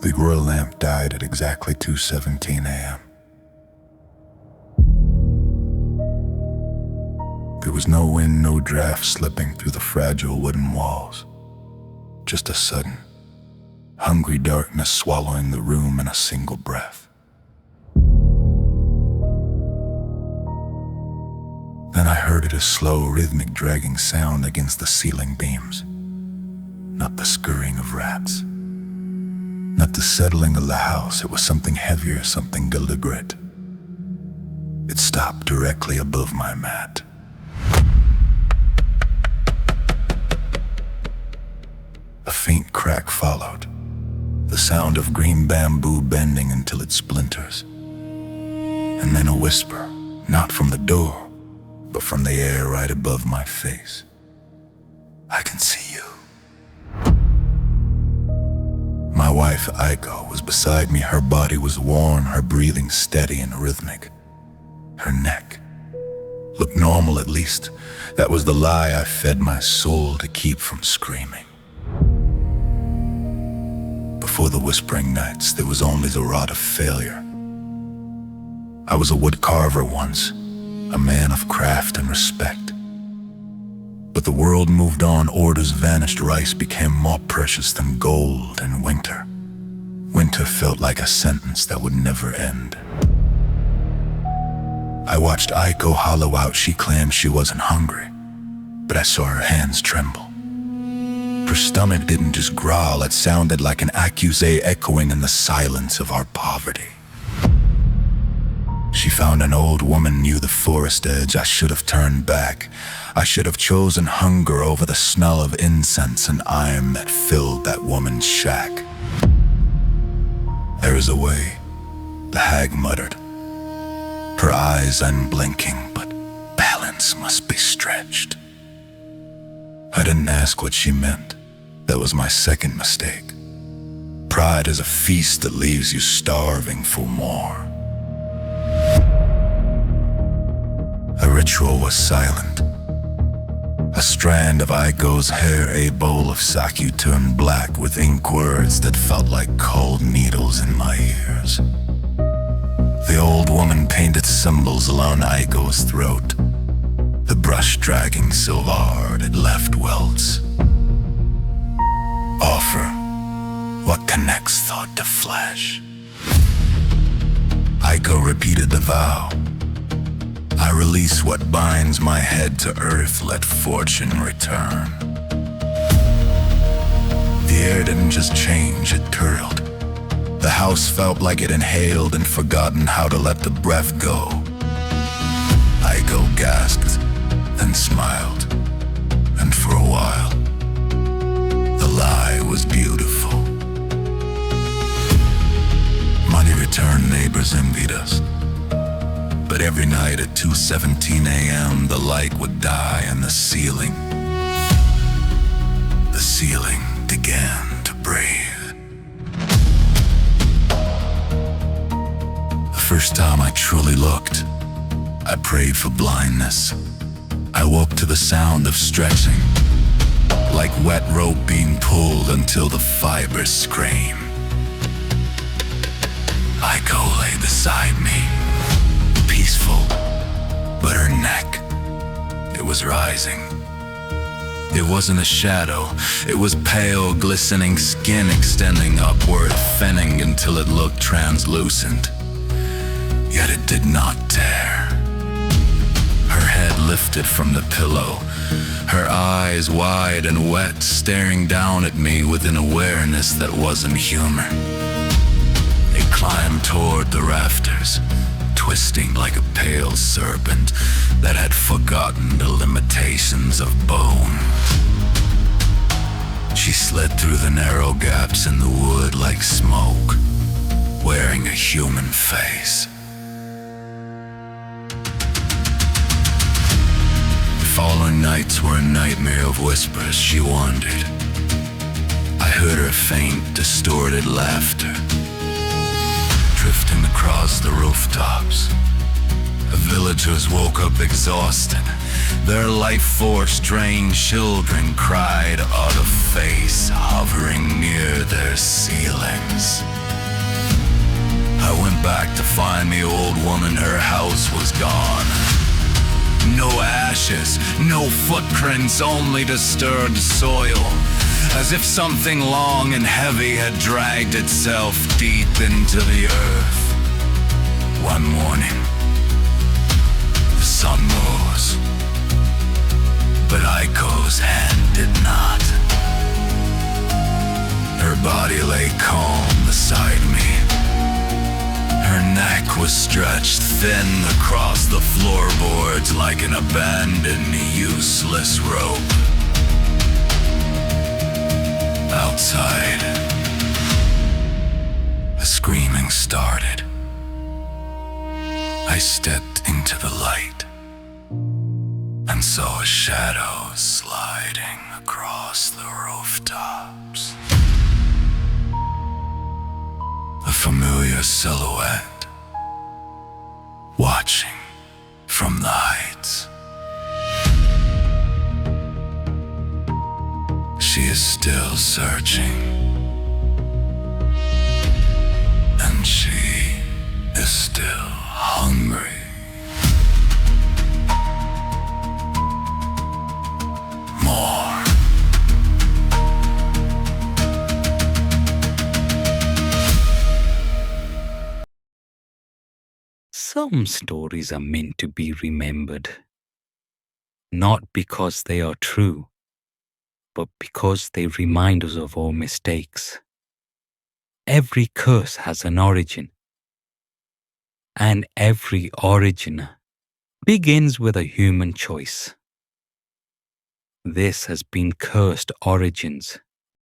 The oil lamp died at exactly 2:17 a.m. There was no wind, no draft slipping through the fragile wooden walls. Just a sudden, hungry darkness swallowing the room in a single breath. Then I heard a slow, rhythmic dragging sound against the ceiling beams. Not the scurrying of rats. Not the settling of the house. It was something heavier, something deliberate. It stopped directly above my mat. A faint crack followed, the sound of green bamboo bending until it splinters. And then a whisper, not from the door, but from the air right above my face. "I can see you." My wife, Aiko, was beside me. Her body was worn, her breathing steady and rhythmic. Her neck looked normal, at least. That was the lie I fed my soul to keep from screaming. Before the whispering nights, there was only the rot of failure. I was a wood carver once, a man of craft and respect. But the world moved on, orders vanished, rice became more precious than gold, and winter. Winter felt like a sentence that would never end. I watched Aiko hollow out. She claimed she wasn't hungry, but I saw her hands tremble. Her stomach didn't just growl, it sounded like an accusé echoing in the silence of our poverty. She found an old woman near the forest edge. I should have turned back. I should have chosen hunger over the smell of incense and iron that filled that woman's shack. "There is a way," the hag muttered, her eyes unblinking, but balance must be stretched. I didn't ask what she meant. That was my second mistake. Pride is a feast that leaves you starving for more. A ritual was silent. A strand of Aiko's hair, a bowl of sake turned black with ink words that felt like cold needles in my ears. The old woman painted symbols along Aiko's throat, the brush dragging so hard it left welts. Offer what connects thought to flesh. Aiko repeated the vow. I release what binds my head to earth, let fortune return. The air didn't just change, it curled. The house felt like it inhaled and forgotten how to let the breath go. Aiko gasped, then smiled, and for a while, the lie was beautiful. Money returned, neighbors envied us. But every night at 2:17 a.m., the light would die and the ceiling began to breathe. The first time I truly looked, I prayed for blindness. I woke to the sound of stretching, like wet rope being pulled until the fibers scream. Aiko lay beside me, peaceful, but her neck, it was rising. It wasn't a shadow, it was pale, glistening skin extending upward, thinning until it looked translucent. Yet it did not tear. Her head lifted from the pillow, her eyes wide and wet, staring down at me with an awareness that wasn't humor. It climbed toward the rafters, twisting like a pale serpent that had forgotten the limitations of bone. She slid through the narrow gaps in the wood like smoke, wearing a human face. The following nights were a nightmare of whispers. She wandered. I heard her faint, distorted laughter drifting across the rooftops. The villagers woke up exhausted. Their life force drained children cried out of face, hovering near their ceilings. back to find the old woman. Her house was gone. No ashes, no footprints, only disturbed soil, as if something long and heavy had dragged itself deep into the earth. One morning, the sun rose, but Aiko's hand did not. Her body lay calm beside me. Her neck was stretched thin across the floorboards like an abandoned, useless rope. Outside, the screaming started. I stepped into the light and saw a shadow sliding across the rooftops. A familiar silhouette, watching from the heights. She is still searching, and she is still hungry. More. Some stories are meant to be remembered, not because they are true, but because they remind us of our mistakes. Every curse has an origin, and every origin begins with a human choice. This has been Cursed Origins.